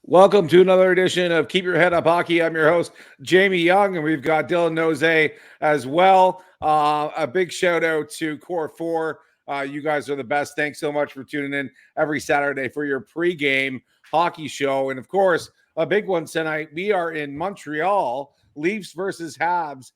Welcome to another edition of Keep Your Head Up Hockey. I'm your host, Jamie Young, and we've got Dylan Nose as well. A big shout out to Core 4. You guys are the best. Thanks so much for tuning in every Saturday for your pregame hockey show. And of course, a big one tonight. We are in Montreal, Leafs versus Habs,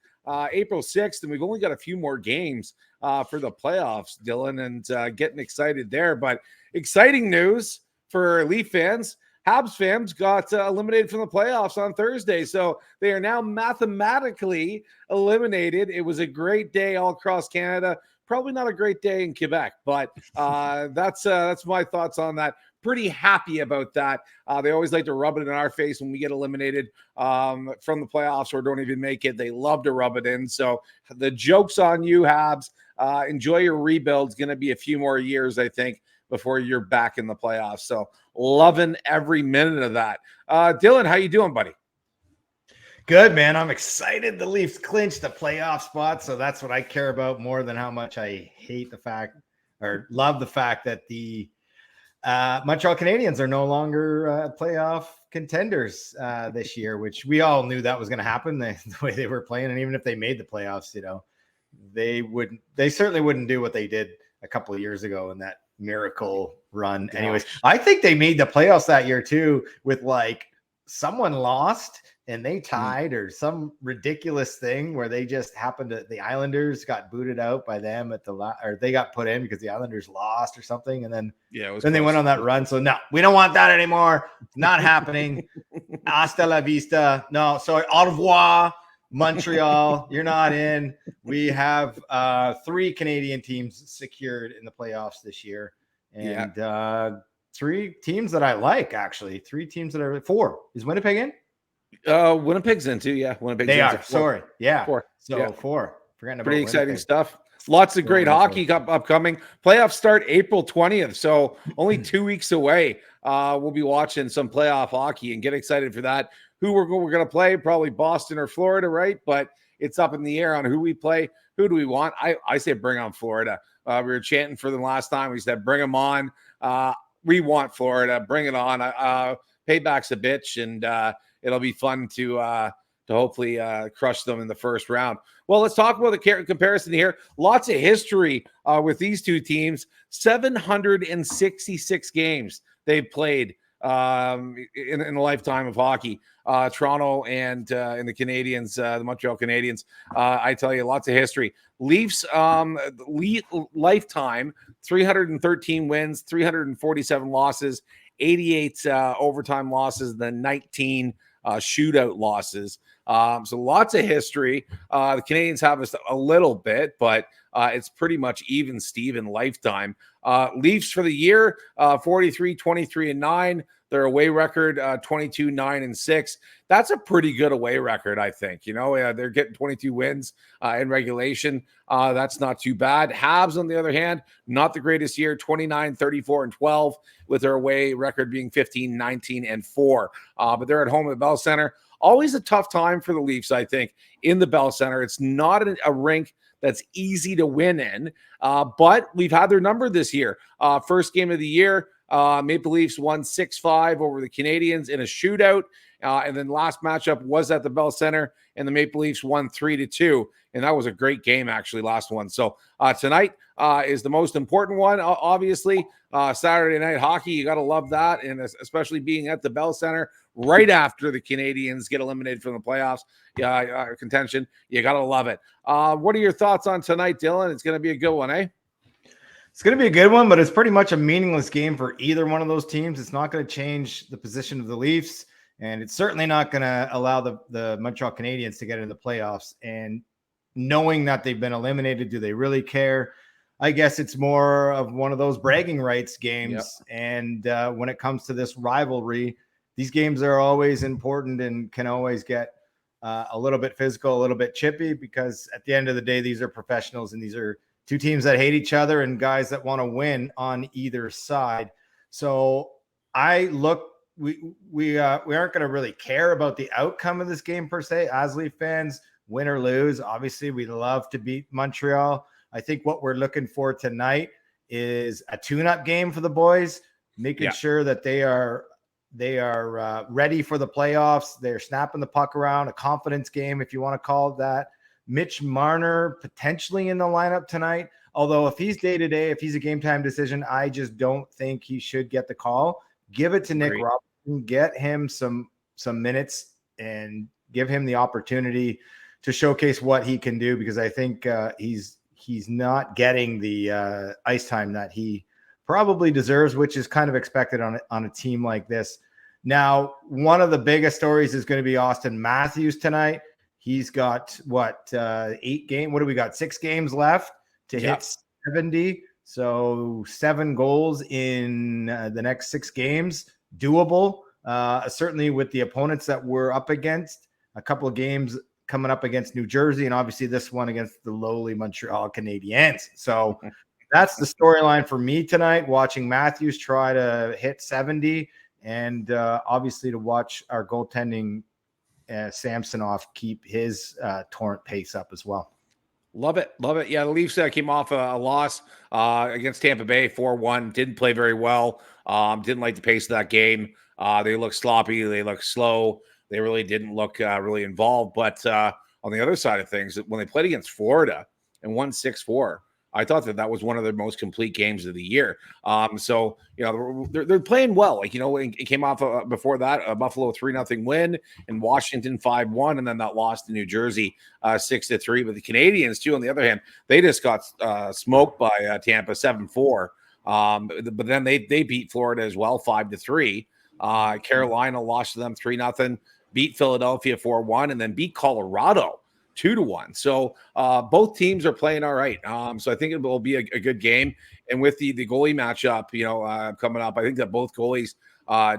April 6th, and we've only got a few more games for the playoffs, Dylan, and getting excited there. But exciting news for Leaf fans. Habs fans got eliminated from the playoffs on Thursday, so they are now mathematically eliminated. It was a great day all across Canada. Probably not a great day in Quebec, but that's my thoughts on that. Pretty happy about that. They always like to rub it in our face when we get eliminated from the playoffs or don't even make it. They love to rub it in. So the joke's on you, Habs. Enjoy your rebuild. It's going to be a few more years, I think, before you're back in the playoffs. So loving every minute of that. Dylan, how you doing, buddy? Good, man. I'm excited the Leafs clinched the playoff spot. So that's what I care about more than how much I hate the fact or love the fact that the Montreal Canadiens are no longer playoff contenders this year, which we all knew that was going to happen the way they were playing. And even if they made the playoffs, they certainly wouldn't do what they did a couple of years ago in that miracle run. Gosh. Anyways, I think they made the playoffs that year too with like someone lost and they tied or some ridiculous thing where they just happened to, the Islanders got booted out by them at the or they got put in because the Islanders lost or something. And then, then they went on that run. So no, we don't want that anymore. Not happening. Hasta la vista. No, sorry. Au revoir, Montreal. You're not in. We have 3 Canadian teams secured in the playoffs this year. And 3 teams that I like, actually. 3 teams that are 4. Is Winnipeg in? Winnipeg's in too. Yeah, Winnipeg's they in. Are. Sorry. Yeah. 4. So yeah. 4. Forgetting about pretty exciting Winnipeg. stuff. Lots of great hockey upcoming. Playoffs start April 20th, so only 2 weeks away. We'll be watching some playoff hockey and get excited for that. Who we're going to play? Probably Boston or Florida, right? But it's up in the air on who we play. Who do we want? I say bring on Florida. We were chanting for them last time. We said bring them on. We want Florida. Bring it on. Payback's a bitch, and it'll be fun to hopefully crush them in the first round. Well, let's talk about the comparison here. Lots of history with these two teams. 766 games they've played in a lifetime of hockey. Toronto and the Canadiens, the Montreal Canadiens. I tell you, lots of history. Leafs lifetime, 313 wins, 347 losses, 88 overtime losses, then 19 shootout losses. So lots of history. The Canadiens have us a little bit, but it's pretty much even Steven lifetime. Leafs for the year, 43, 23, and 9. Their away record, 22, 9, and 6. That's a pretty good away record, I think. You know, they're getting 22 wins in regulation. That's not too bad. Habs, on the other hand, not the greatest year, 29, 34, and 12, with their away record being 15, 19, and 4. But they're at home at the Bell Center. Always a tough time for the Leafs, I think, in the Bell Center. It's not a rink that's easy to win in, but we've had their number this year. First game of the year, Maple Leafs won 6-5 over the Canadiens in a shootout. And then last matchup was at the Bell Center, and the Maple Leafs won 3-2. And that was a great game, actually, last one. So tonight is the most important one, obviously. Saturday night hockey, you got to love that. And especially being at the Bell Center right after the Canadiens get eliminated from the playoffs contention, you got to love it. What are your thoughts on tonight, Dylan? It's going to be a good one, eh? It's going to be a good one, but it's pretty much a meaningless game for either one of those teams. It's not going to change the position of the Leafs, and it's certainly not going to allow the Montreal Canadiens to get into the playoffs. And knowing that they've been eliminated, do they really care? I guess it's more of one of those bragging rights games. Yep. And when it comes to this rivalry, these games are always important and can always get a little bit physical, a little bit chippy, because at the end of the day, these are professionals and these are two teams that hate each other and guys that want to win on either side. So we aren't going to really care about the outcome of this game per se as Leaf fans, win or lose. Obviously, we'd love to beat Montreal. I think what we're looking for tonight is a tune-up game for the boys, making sure that they are They are ready for the playoffs. They're snapping the puck around, a confidence game, if you want to call it that. Mitch Marner potentially in the lineup tonight. Although if he's day-to-day, if he's a game-time decision, I just don't think he should get the call. Give it to Nick Robertson. Get him some minutes and give him the opportunity to showcase what he can do, because I think he's not getting the ice time that he probably deserves, which is kind of expected on a team like this. Now, one of the biggest stories is going to be Austin Matthews tonight. He's got 8 games. What do we got? 6 games left to hit 70. So 7 goals in the next 6 games, doable. Certainly with the opponents that we're up against, a couple of games coming up against New Jersey, and obviously this one against the lowly Montreal Canadiens. So that's the storyline for me tonight, watching Matthews try to hit 70, and obviously to watch our goaltending Samsonov keep his torrent pace up as well. Love it. Love it. Yeah, the Leafs came off a loss against Tampa Bay 4-1. Didn't play very well. Didn't like the pace of that game. They looked sloppy. They looked slow. They really didn't look really involved. But on the other side of things, when they played against Florida and won 6-4, I thought that was one of the most complete games of the year. So, they're playing well. Like, it came off before that, a Buffalo 3-0 win, and Washington 5-1, and then that loss to New Jersey 6-3. But the Canadians, too, on the other hand, they just got smoked by Tampa 7-4. But then they beat Florida as well 5-3. Carolina lost to them 3-0, beat Philadelphia 4-1, and then beat Colorado 2-1. So both teams are playing all right. So I think it will be a good game. And with the goalie matchup, coming up, I think that both goalies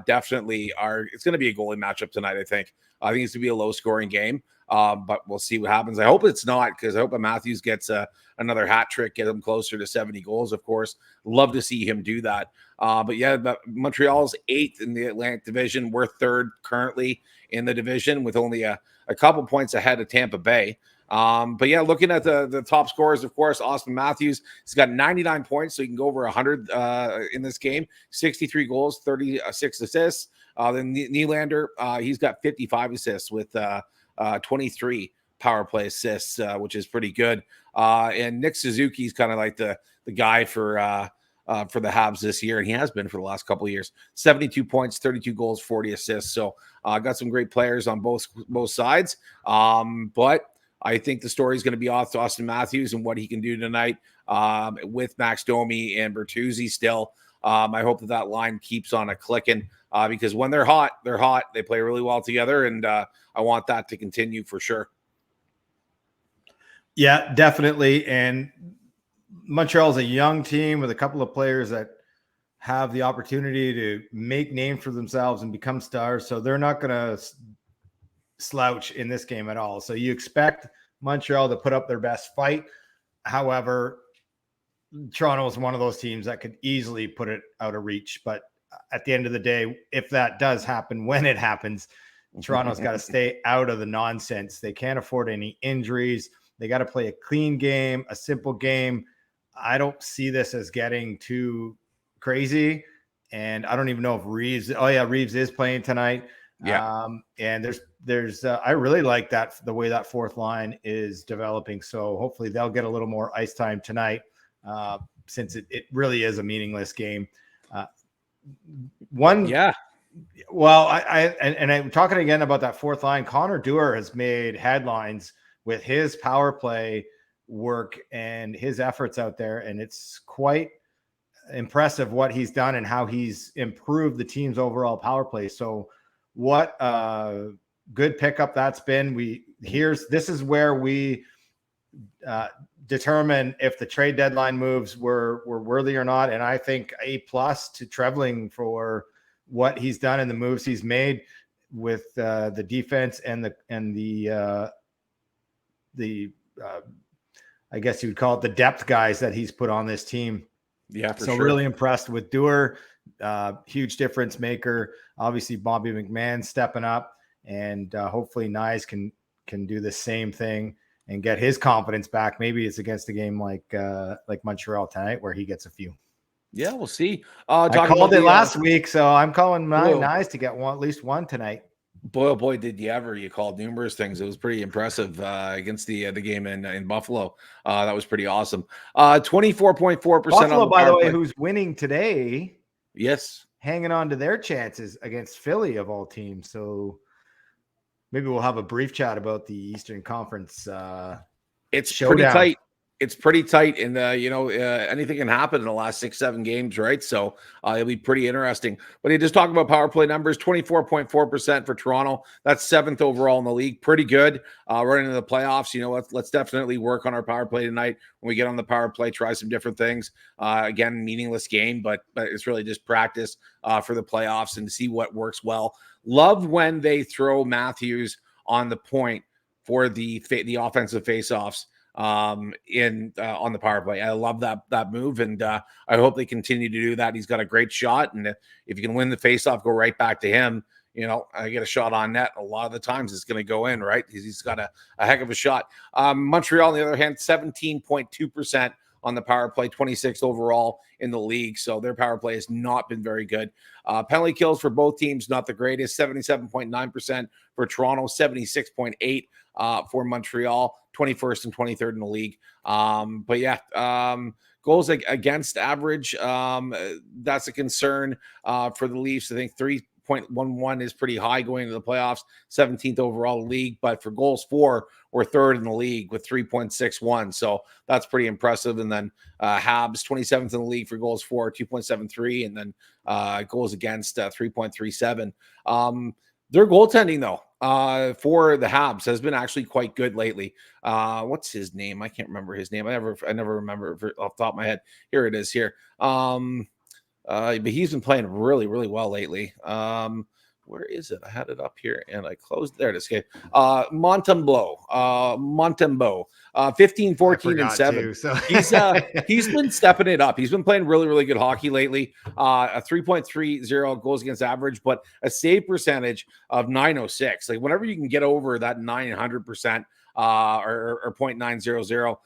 definitely are. It's going to be a goalie matchup tonight. I think it's going to be a low scoring game. But we'll see what happens. I hope it's not, because I hope Matthews gets another hat trick, get him closer to 70 goals, of course. Love to see him do that. But Montreal's 8th in the Atlantic Division. We're 3rd currently in the division, with only a couple points ahead of Tampa Bay. But looking at the top scorers, of course, Austin Matthews, he's got 99 points, so he can go over 100 in this game. 63 goals, 36 assists. Then Nylander, he's got 55 assists with 23 power play assists, which is pretty good. And Nick Suzuki's kind of like the guy for the Habs this year, and he has been for the last couple of years. 72 points, 32 goals, 40 assists. So got some great players on both sides. But I think the story is going to be off to Austin Matthews and what he can do tonight with Max Domi and Bertuzzi still. I hope that line keeps on clicking because when they're hot, they're hot. They play really well together, and I want that to continue for sure. Yeah, definitely. And Montreal's a young team with a couple of players that have the opportunity to make names for themselves and become stars. So they're not going to slouch in this game at all. So you expect Montreal to put up their best fight. However, Toronto is one of those teams that could easily put it out of reach. But at the end of the day, if that does happen, when it happens, Toronto's got to stay out of the nonsense. They can't afford any injuries. They got to play a clean game, a simple game. I don't see this as getting too crazy. And I don't even know if Reeves is playing tonight. Yeah. And there's I really like the way that fourth line is developing. So hopefully they'll get a little more ice time tonight, since it really is a meaningless game. Well, I'm talking again about that fourth line. Connor Dewar has made headlines with his power play work and his efforts out there. And it's quite impressive what he's done and how he's improved the team's overall power play. So what a good pickup that's been. This is where we determine if the trade deadline moves were worthy or not. And I think A+ to Trevling for what he's done and the moves he's made with the defense and the I guess you would call it the depth guys that he's put on this team. Yeah, so sure. Really impressed with Dewar. Huge difference maker. Obviously, Bobby McMahon stepping up, and hopefully Nyes can do the same thing and get his confidence back. Maybe it's against a game like Montreal tonight where he gets a few. Yeah, we'll see. I Talking called about it the last week, so I'm calling my Whoa. Knives to get at least one tonight. Boy, oh boy, did you ever! You called numerous things. It was pretty impressive against the game in Buffalo. That was pretty awesome. 24.4% on Buffalo, the by the power way, play. who's winning today, Yes, hanging on to their chances against Philly of all teams. So maybe we'll have a brief chat about the Eastern Conference it's pretty showdown. tight. It's pretty tight, and anything can happen in the last 6-7 games, right? So it'll be pretty interesting. But you just talk about power play numbers: 24.4% for Toronto. That's 7th overall in the league. Pretty good. Running into the playoffs, let's definitely work on our power play tonight. When we get on the power play, try some different things. Again, meaningless game, but it's really just practice for the playoffs and to see what works well. Love when they throw Matthews on the point for the offensive faceoffs on the power play. I love that move, and I hope they continue to do that. He's got a great shot, and if you can win the faceoff, go right back to him. I get a shot on net. A lot of the times it's going to go in, right? He's got a heck of a shot. Montreal, on the other hand, 17.2% on the power play, 26th overall in the league. So their power play has not been very good. Penalty kills for both teams, not the greatest. 77.9% for Toronto, 76.8% for Montreal, 21st and 23rd in the league. But yeah, goals against average, that's a concern for the Leafs. I think 3.11 is pretty high going into the playoffs, 17th overall in the league. But for goals for, we're 3rd in the league with 3.61. So that's pretty impressive. And then Habs, 27th in the league for goals for, 2.73. And then goals against, 3.37. Their goaltending, though, for the Habs has been actually quite good lately. What's his name? I can't remember his name. I never remember off the top of my head. Here it is here. But he's been playing really, really well lately. Where is it? I had it up here and I closed. There it is. Okay. Montembeault, 15, 14, and 7. Too, so. He's been stepping it up. He's been playing really, really good hockey lately. A 3.30 goals against average, but a save percentage of 906. Like whenever you can get over that 900% or 0.900,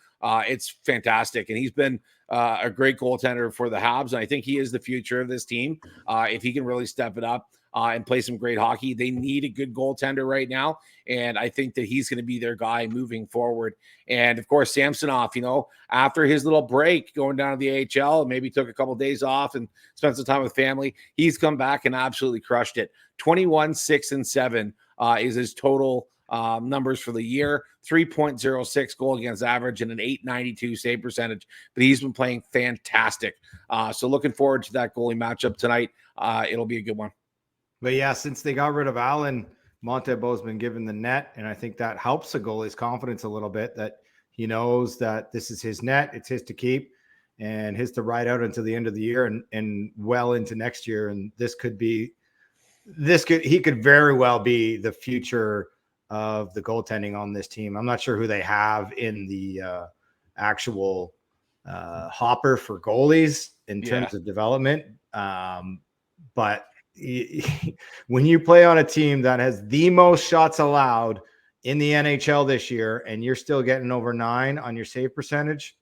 it's fantastic. And he's been a great goaltender for the Habs. And I think he is the future of this team. If he can really step it up and play some great hockey, they need a good goaltender right now. And I think that he's going to be their guy moving forward. And of course, Samsonov, after his little break going down to the AHL, maybe took a couple of days off and spent some time with family, he's come back and absolutely crushed it. 21, 6, and 7 is his total numbers for the year. 3.06 goal against average and an 892 save percentage, but he's been playing fantastic. So looking forward to that goalie matchup tonight. It'll be a good one. But yeah, since they got rid of Allen, Montembeault's been given the net, and I think that helps the goalie's confidence a little bit, that he knows that this is his net, it's his to keep, and his to ride out until the end of the year and well into next year. And he could very well be the future of the goaltending on this team. I'm not sure who they have in the actual hopper for goalies in terms of development. But when you play on a team that has the most shots allowed in the NHL this year, and you're still getting over 9 on your save percentage,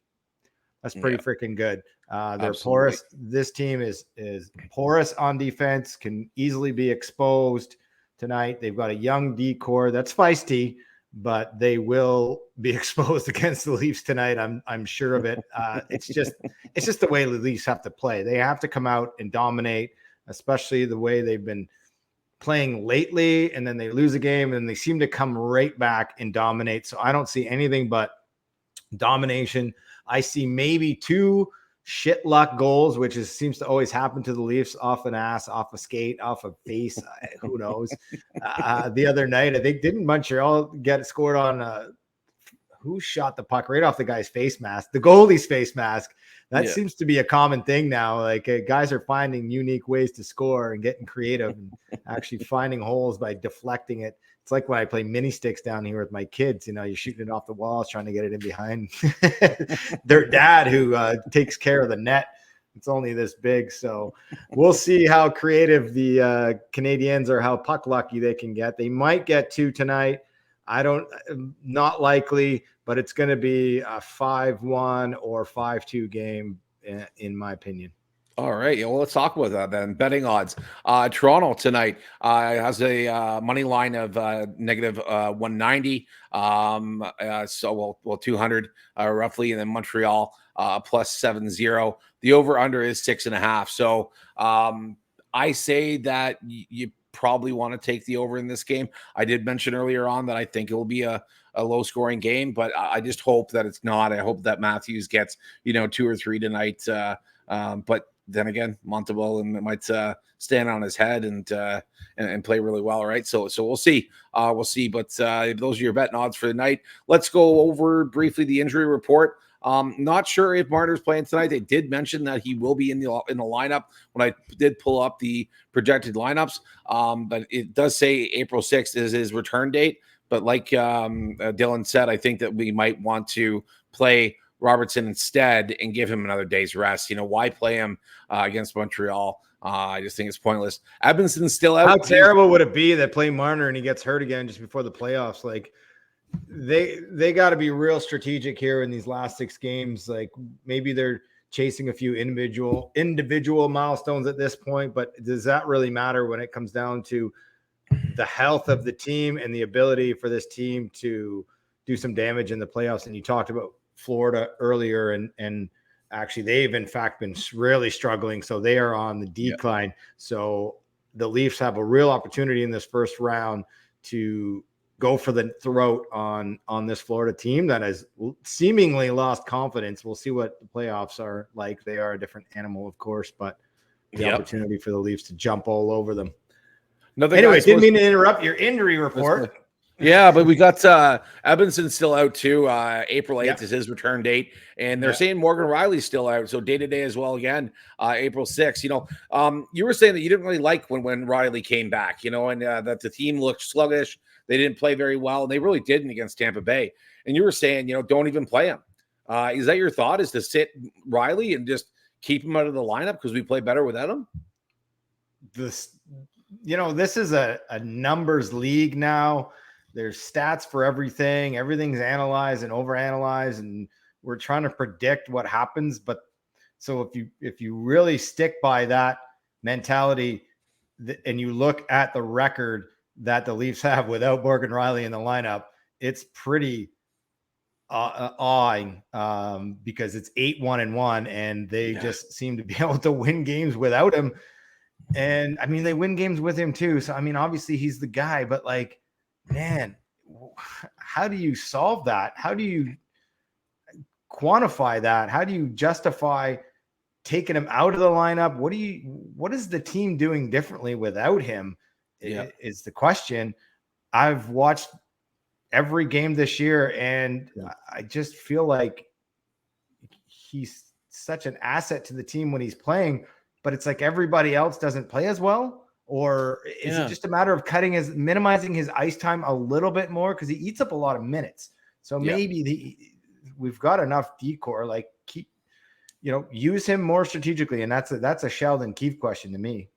that's pretty freaking good. They're porous. This team is porous on defense, can easily be exposed tonight. They've got a young D-core that's feisty, but they will be exposed against the Leafs tonight. I'm sure of it. It's just the way the Leafs have to play. They have to come out and dominate, especially the way they've been playing lately. And then they lose a game and they seem to come right back and dominate. So I don't see anything but domination. I see maybe 2 shit luck goals, which seems to always happen to the Leafs, off an ass, off a skate, off a face. Who knows? The other night, I think, didn't Montreal get scored on who shot the puck right off the guy's face mask? The goalie's face mask. That seems to be a common thing now. Like guys are finding unique ways to score and getting creative and actually finding holes by deflecting it. It's like when I play mini sticks down here with my kids, you're shooting it off the walls, trying to get it in behind their dad who takes care of the net. It's only this big. So we'll see how creative the Canadiens are, how puck lucky they can get. They might get 2 tonight. Not likely, but it's going to be a 5-1 or 5-2 game in my opinion. All right. Yeah, well, let's talk about that then. Betting odds. Toronto tonight has a money line of negative 190. So 200 roughly. And then Montreal plus 70. The over under is 6.5. So I say that you probably want to take the over in this game. I did mention earlier on that I think it will be a low scoring game, but I just hope that it's not. I hope that Matthews gets, 2 or 3 tonight. But then again, Montalvo might stand on his head and play really well, right? So we'll see. We'll see. But those are your betting odds for the night. Let's go over briefly the injury report. Not sure if Marner's playing tonight. They did mention that he will be in the lineup when I did pull up the projected lineups. But it does say April 6th is his return date. But like Dylan said, I think that we might want to play Robertson instead and give him another day's rest. Why play him against Montreal? I just think it's pointless. Edmondson's still out. How terrible would it be that play Marner and he gets hurt again just before the playoffs? Like they got to be real strategic here in these last 6 games. Like maybe they're chasing a few individual milestones at this point, but does that really matter when it comes down to the health of the team and the ability for this team to do some damage in the playoffs? And you talked about Florida earlier, and actually they've in fact been really struggling, so they are on the decline. Yeah. So the Leafs have a real opportunity in this first round to go for the throat on this Florida team that has seemingly lost confidence. We'll see what the playoffs are like. They are a different animal, of course, but the opportunity for the Leafs to jump all over them. Anyway, didn't mean to interrupt your injury report. Yeah, but we got Edmondson still out too. April 8th is his return date. And they're saying Morgan Riley's still out. So day-to-day as well again, April 6th. You were saying that you didn't really like when Riley came back, and that the team looked sluggish. They didn't play very well. And they really didn't against Tampa Bay. And you were saying, don't even play him. Is that your thought, is to sit Riley and just keep him out of the lineup because we play better without him? This is a numbers league now. There's stats for everything. Everything's analyzed and overanalyzed, and we're trying to predict what happens. But so if you really stick by that mentality and you look at the record that the Leafs have without Morgan Riley in the lineup, it's pretty awing because it's 8-1-1, and they just seem to be able to win games without him. And I mean, they win games with him too. So, I mean, obviously he's the guy, but like, man, how do you solve that? How do you quantify that? How do you justify taking him out of the lineup? What is the team doing differently without him? Is the question. I've watched every game this year, and I just feel like he's such an asset to the team when he's playing, but it's like everybody else doesn't play as well. Or is it just a matter of minimizing his ice time a little bit more? Because he eats up a lot of minutes. So maybe we've got enough decor, like use him more strategically. And that's a Sheldon Keefe question to me.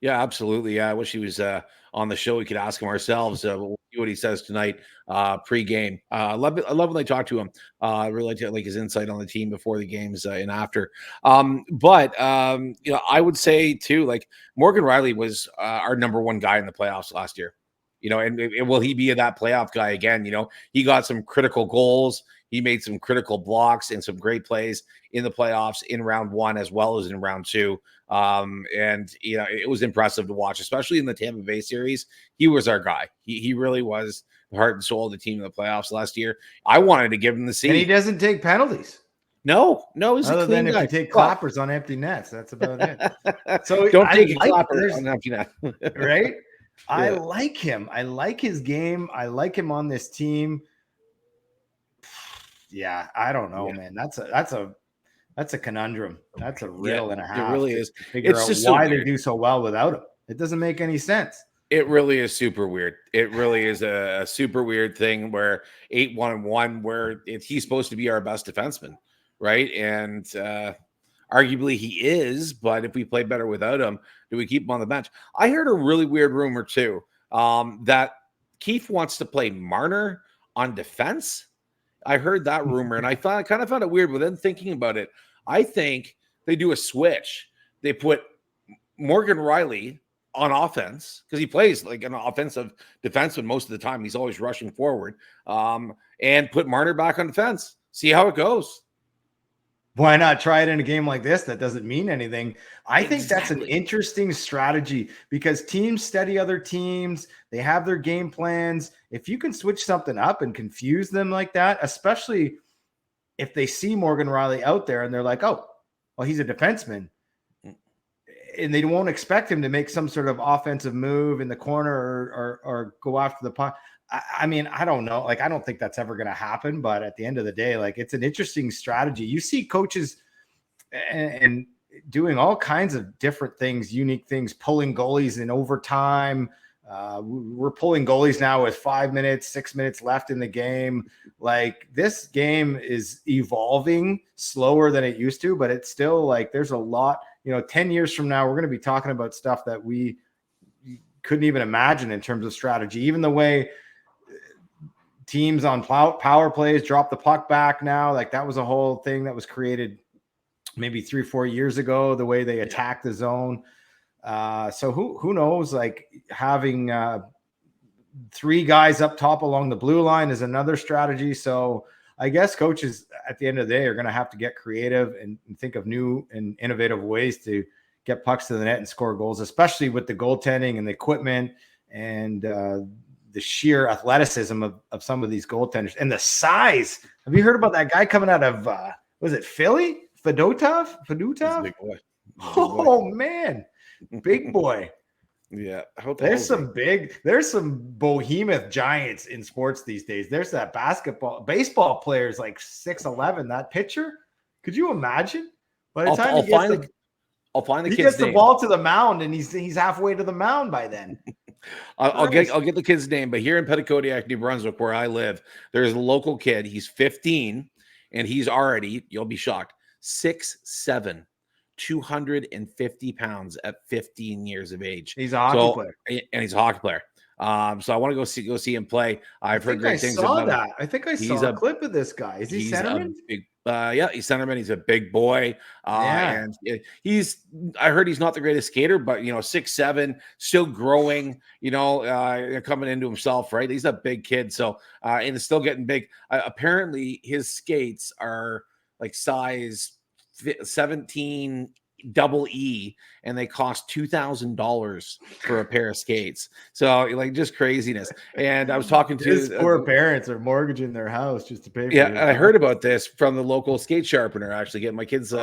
Yeah, absolutely. Yeah, I wish he was on the show. We could ask him ourselves. We'll see what he says tonight pre-game. I love when they talk to him. I really like his insight on the team before the games and after. But I would say too, like Morgan Riley was our number one guy in the playoffs last year. And will he be that playoff guy again? He got some critical goals. He made some critical blocks and some great plays in the playoffs in round 1 as well as in round 2. And it was impressive to watch, especially in the Tampa Bay series. He was our guy. He really was the heart and soul of the team in the playoffs last year. I wanted to give him the seat. And he doesn't take penalties. No, he's other a clean than guy. if you take clappers on empty nets. That's about it. So don't take a clapper on empty net. Right? Yeah. I like him. I like his game. I like him on this team. Yeah, I don't know, man. That's a conundrum. That's a riddle and a half. It really is. Figure out why they do so well without him. It doesn't make any sense. It really is super weird. It really is a super weird thing where 8-1-1, where he's supposed to be our best defenseman, right? And arguably he is, but if we play better without him, do we keep him on the bench? I heard a really weird rumor too, that Keefe wants to play Marner on defense. I heard that rumor, and I kind of found it weird. But then thinking about it, I think they do a switch. they put Morgan Riley on offense because he plays like an offensive defenseman most of the time. He's always rushing forward, and put Marner back on defense. See how it goes. Why not try it in a game like this that doesn't mean anything? I think that's an Exactly. interesting strategy because teams study other teams. They have their game plans. If you can switch something up and confuse them like that, especially if they see Morgan Riley out there and they're like, oh, well, he's a defenseman, and they won't expect him to make some sort of offensive move in the corner or go after the puck. I mean, I don't know. Like, I don't think that's ever going to happen. But at the end of the day, like, it's an interesting strategy. You see coaches and doing all kinds of different things, unique things, pulling goalies in overtime. We're pulling goalies now with 5 minutes, 6 minutes left in the game. Like, this game is evolving slower than it used to, but it's still like there's a lot. 10 years from now, we're going to be talking about stuff that we couldn't even imagine in terms of strategy. Even the way teams on power plays drop the puck back now, like that was a whole thing that was created maybe 3-4 years ago, the way they attack the zone. So who knows, like having 3 guys up top along the blue line is another strategy. So I guess coaches at the end of the day are going to have to get creative and think of new and innovative ways to get pucks to the net and score goals, especially with the goaltending and the equipment and the sheer athleticism of some of these goaltenders and the size. Have you heard about that guy coming out of, was it Philly? Fedotov? Big boy. Oh, man. Big boy. Yeah. There's some behemoth giants in sports these days. There's that baseball players like 6'11", that pitcher. Could you imagine? By the time I'll find the he kid's gets the name. ball to the mound and he's halfway to the mound by then. I'll get the kid's name, but here in Petitcodiac, New Brunswick, where I live, there's a local kid. He's 15, and he's already, you'll be shocked, 6'7", 250 pounds at 15 years of age. He's a hockey player, and he's a hockey player. So I want to go see him play. I've heard great things about him. I think I saw a clip of this guy. Is he centerman? He's centerman. He's a big boy. And I heard he's not the greatest skater, but 6'7", still growing, coming into himself, right? He's a big kid. So, and it's still getting big. Apparently his skates are like size 17 double E, and they cost $2,000 for a pair of skates. So like just craziness. And I was talking to his poor parents are mortgaging their house just to pay for it. I heard about this from the local skate sharpener, actually getting my kids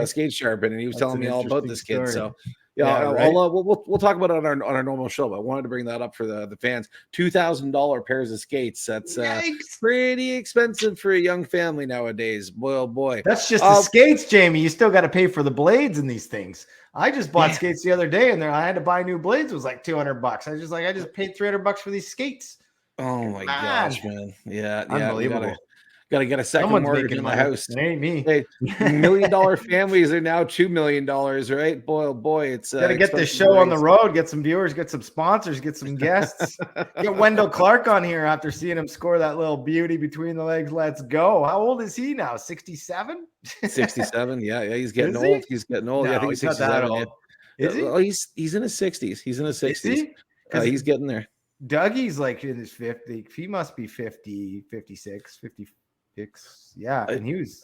skate sharpened, and he was telling me all about this kid. So right? We'll talk about it on our normal show, but I wanted to bring that up for the fans. $2,000 pairs of skates. That's pretty expensive for a young family nowadays. Boy, oh boy. That's just the skates, Jamie. You still got to pay for the blades in these things. I just bought skates the other day, and I had to buy new blades. It was like $200. I just paid $300 for these skates. Oh my gosh, man. Yeah. Unbelievable. Got to get a second mortgage in my house. It ain't me. Hey, $1 million families are now $2 million, right? Boy, oh boy, it's got to get this show on the road, get some viewers, get some sponsors, get some guests. Get Wendell Clark on here after seeing him score that little beauty between the legs. Let's go. How old is he now? 67? 67. Yeah, he's getting old. He's getting old. No, I think he's 67. Old. Is he? Well, he's in his 60s. He's in his 60s. He's getting there. Dougie's like in his 50s. He must be 50, 56, 56. Yeah, and he was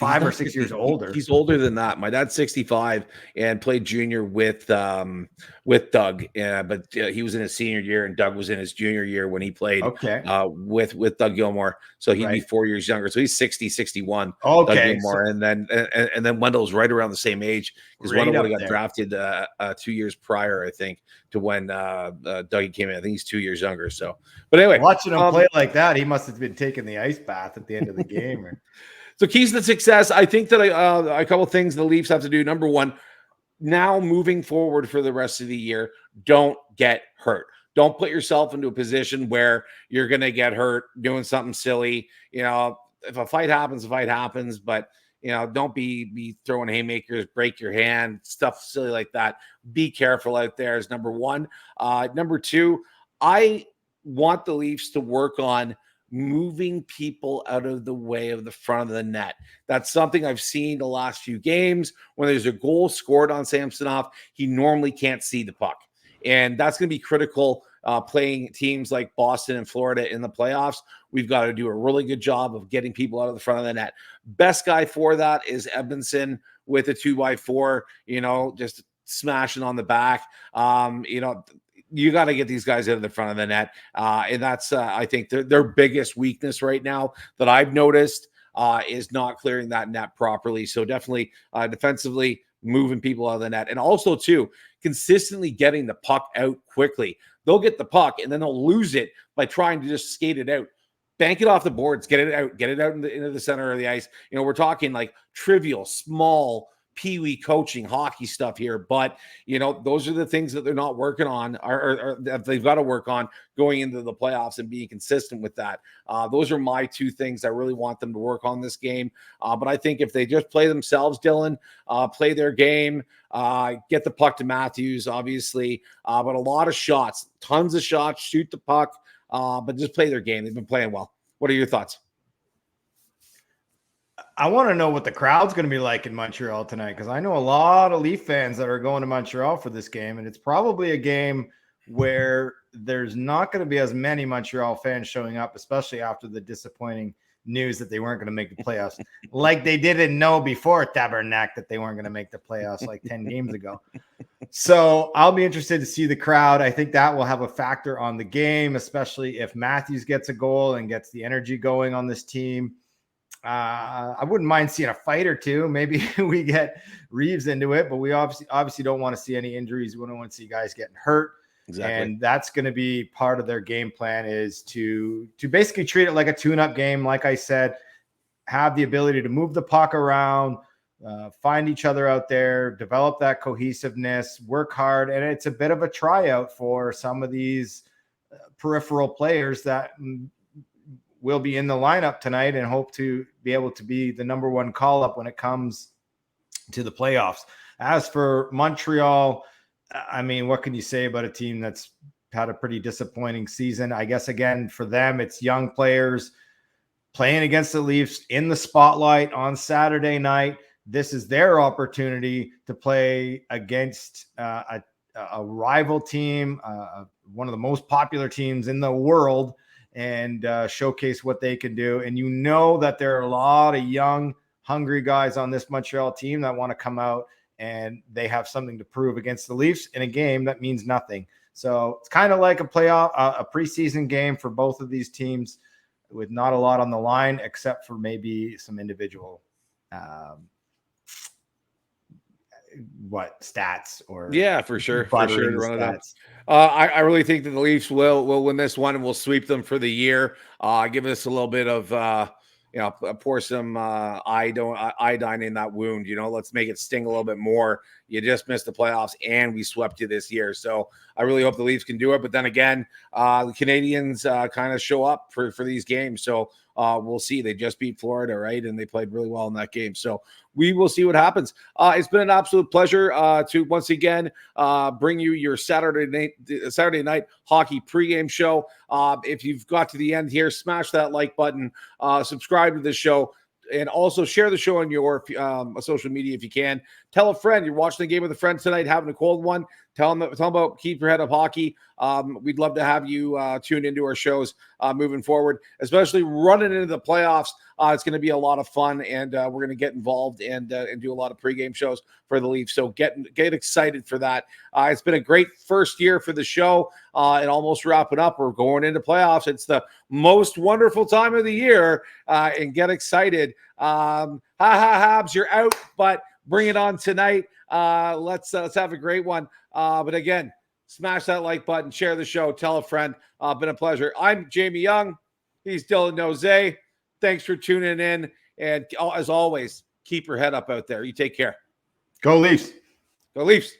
5 or 6 years older. He's older than that. My dad's 65 and played junior with Doug. But he was in his senior year, and Doug was in his junior year when he played with Doug Gilmore. So he'd be 4 years younger. So he's 60, 61. Doug Gilmore. And then Wendell's right around the same age, because Wendell would have got drafted 2 years prior, I think, to when Dougie came in. I think he's 2 years younger. So, but anyway, watching him play like that, he must have been taking the ice bath at the end of the game. So keys to success, I think that a couple of things the Leafs have to do. Number one, now moving forward for the rest of the year, don't get hurt. Don't put yourself into a position where you're going to get hurt doing something silly. If a fight happens, but don't be throwing haymakers, break your hand, stuff silly like that. Be careful out there is number one. Number two, I want the Leafs to work on moving people out of the way of the front of the net. That's something I've seen the last few games. When there's a goal scored on Samsonov, he normally can't see the puck. And that's going to be critical playing teams like Boston and Florida in the playoffs. We've got to do a really good job of getting people out of the front of the net. Best guy for that is Edmondson with a 2x4, just smashing on the back. You got to get these guys out of the front of the net. And that's, I think, their biggest weakness right now that I've noticed is not clearing that net properly. So definitely defensively moving people out of the net. And also, too, consistently getting the puck out quickly. They'll get the puck and then they'll lose it by trying to just skate it out. Bank it off the boards, get it out into the center of the ice. We're talking like trivial, small, peewee coaching hockey stuff here, but those are the things that they're not working on or that they've got to work on going into the playoffs and being consistent with that. Those are my two things I really want them to work on this game. But I think if they just play themselves, Dylan, play their game, get the puck to Matthews, obviously, but a lot of shots, tons of shots, shoot the puck, but just play their game. They've been playing well. What are your thoughts? I want to know what the crowd's going to be like in Montreal tonight, because I know a lot of Leaf fans that are going to Montreal for this game, and it's probably a game where there's not going to be as many Montreal fans showing up, especially after the disappointing news that they weren't going to make the playoffs, like they didn't know before Tabernac that they weren't going to make the playoffs like 10 games ago. So I'll be interested to see the crowd. I think that will have a factor on the game, especially if Matthews gets a goal and gets the energy going on this team. I wouldn't mind seeing a fight or two. Maybe we get Reeves into it, but we obviously don't want to see any injuries. We don't want to see guys getting hurt. Exactly. And that's going to be part of their game plan, is to basically treat it like a tune-up game. Like I said, have the ability to move the puck around, find each other out there, develop that cohesiveness, work hard. And it's a bit of a tryout for some of these peripheral players that will be in the lineup tonight and hope to be able to be the number one call up when it comes to the playoffs. As for Montreal, I mean, what can you say about a team that's had a pretty disappointing season? I guess, again, for them, it's young players playing against the Leafs in the spotlight on Saturday night. This is their opportunity to play against a rival team, one of the most popular teams in the world, and showcase what they can do. And that there are a lot of young, hungry guys on this Montreal team that want to come out, and they have something to prove against the Leafs in a game that means nothing. So it's kind of like a preseason game for both of these teams, with not a lot on the line except for maybe some individual stats or for sure to run it up. stats. I really think that the Leafs will win this one and will sweep them for the year. Give us a little bit of pour some iodine in that wound. Let's make it sting a little bit more. You just missed the playoffs and we swept you this year. So I really hope the Leafs can do it. But then again, the Canadians kind of show up for these games. So we'll see. They just beat Florida, right? And they played really well in that game. So we will see what happens. It's been an absolute pleasure to once again bring you your Saturday night hockey pregame show. If you've got to the end here, smash that like button, subscribe to the show, and also share the show on your social media if you can. Tell a friend you're watching the game with a friend tonight, having a cold one. Tell them about Keep Your Head Up Hockey. We'd love to have you tune into our shows moving forward, especially running into the playoffs. It's going to be a lot of fun, and we're going to get involved and do a lot of pregame shows for the Leafs. So get excited for that. It's been a great first year for the show, and almost wrapping up. We're going into playoffs. It's most wonderful time of the year, and get excited. Habs, you're out, but bring it on tonight. Let's have a great one. But again, smash that like button, share the show, tell a friend. Been a pleasure. I'm Jamie Young. He's Dylan Nose. Thanks for tuning in. And as always, keep your head up out there. You take care. Go Leafs. Go Leafs.